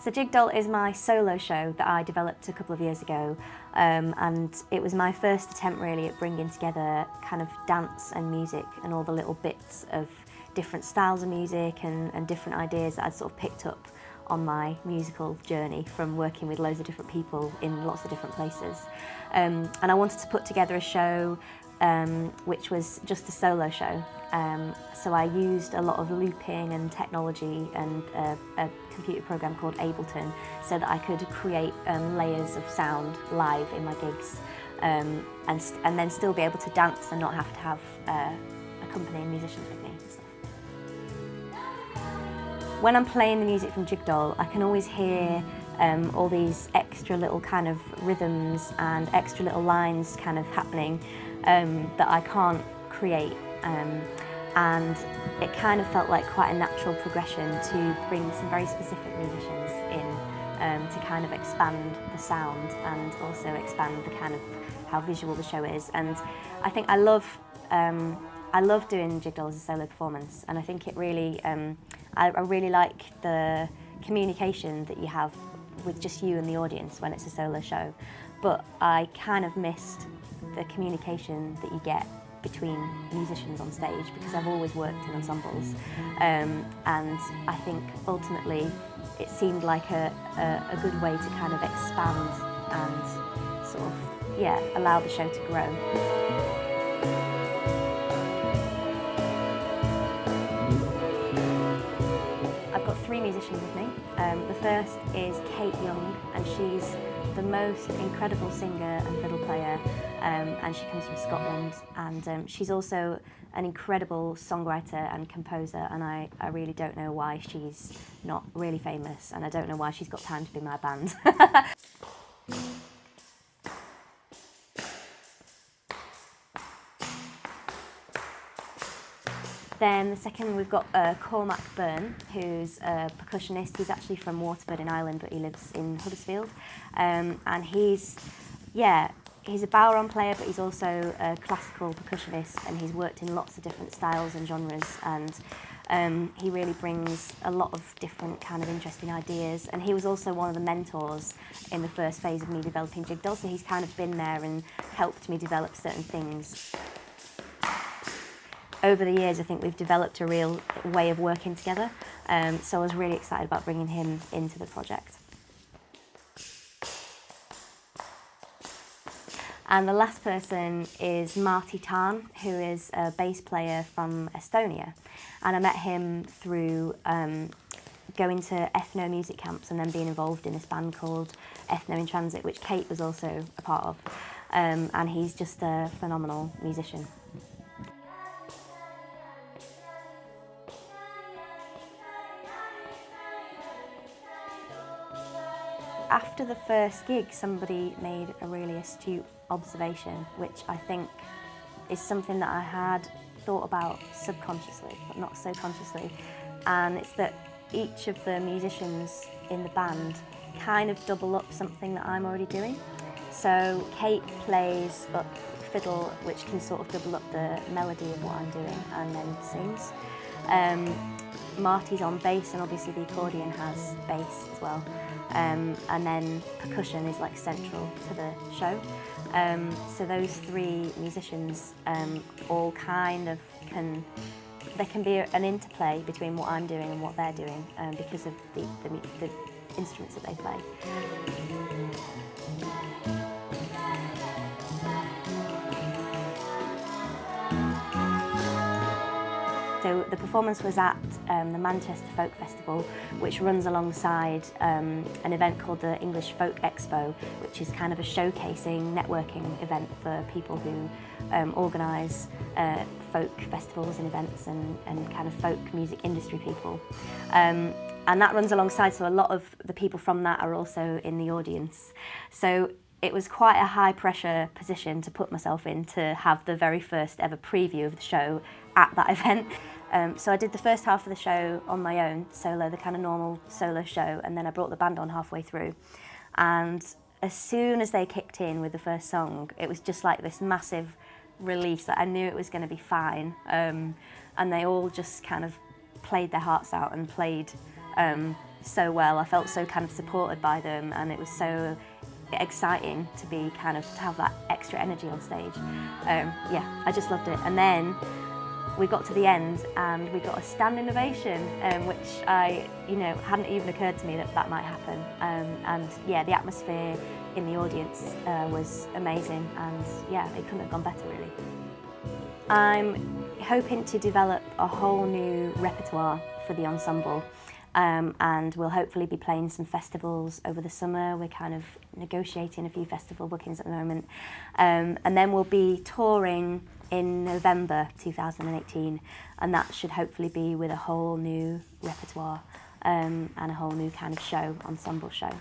So Jig Doll is my solo show that I developed a couple of years ago, and it was my first attempt really at bringing together kind of dance and music and all the little bits of different styles of music and different ideas that I'd sort of picked up on my musical journey from working with loads of different people in lots of different places. And I wanted to put together a show which was just a solo show. So I used a lot of looping and technology and a computer program called Ableton so that I could create layers of sound live in my gigs and then still be able to dance and not have to have accompanying musicians with me and stuff. When I'm playing the music from Jig Doll, I can always hear all these extra little kind of rhythms and extra little lines kind of happening that I can't create. And it kind of felt like quite a natural progression to bring some very specific musicians in to kind of expand the sound and also expand the kind of how visual the show is. And I think I love doing Jig Doll as a solo performance, and I think it really, I really like the communication that you have with just you and the audience when it's a solo show, but I kind of missed the communication that you get between musicians on stage because I've always worked in ensembles, and I think ultimately it seemed like a good way to kind of expand and sort of, yeah, allow the show to grow. I've got 3 musicians with me. The first is Kate Young, and she's the most incredible singer and fiddle player, and she comes from Scotland, and she's also an incredible songwriter and composer, and I really don't know why she's not really famous, and I don't know why she's got time to be in my band. Then the second we've got Cormac Byrne, who's a percussionist. He's actually from Waterford in Ireland, but he lives in Huddersfield. And he's a bodhrán player, but he's also a classical percussionist, and he's worked in lots of different styles and genres. And he really brings a lot of different kind of interesting ideas. And he was also one of the mentors in the first phase of me developing Jig Doll, so he's kind of been there and helped me develop certain things. Over the years, I think we've developed a real way of working together, so I was really excited about bringing him into the project. And the last person is Martti Tarn, who is a bass player from Estonia, and I met him through going to ethno music camps and then being involved in this band called Ethno in Transit, which Kate was also a part of, and he's just a phenomenal musician. After the first gig, somebody made a really astute observation, which I think is something that I had thought about subconsciously, but not so consciously. And it's that each of the musicians in the band kind of double up something that I'm already doing. So Kate plays up fiddle, which can sort of double up the melody of what I'm doing, and then sings. Marty's on bass, and obviously the accordion has bass as well. And then percussion is like central to the show. So those 3 musicians all kind of there can be an interplay between what I'm doing and what they're doing because of the instruments that they play. So the performance was at the Manchester Folk Festival, which runs alongside an event called the English Folk Expo, which is kind of a showcasing, networking event for people who organise folk festivals and events and kind of folk music industry people. And that runs alongside, so a lot of the people from that are also in the audience. So it was quite a high pressure position to put myself in, to have the very first ever preview of the show at that event. So I did the first half of the show on my own, solo, the kind of normal solo show, and then I brought the band on halfway through. And as soon as they kicked in with the first song, it was just like this massive release that I knew it was going to be fine. And they all just kind of played their hearts out and played so well. I felt so kind of supported by them, and it was so exciting to be to have that extra energy on stage. Yeah, I just loved it. And then we got to the end and we got a standing ovation, which hadn't even occurred to me that might happen. And yeah, the atmosphere in the audience was amazing, and yeah, it couldn't have gone better really. I'm hoping to develop a whole new repertoire for the ensemble, and we'll hopefully be playing some festivals over the summer. We're kind of negotiating a few festival bookings at the moment, and then we'll be touring in November 2018, and that should hopefully be with a whole new repertoire and a whole new kind of show, ensemble show.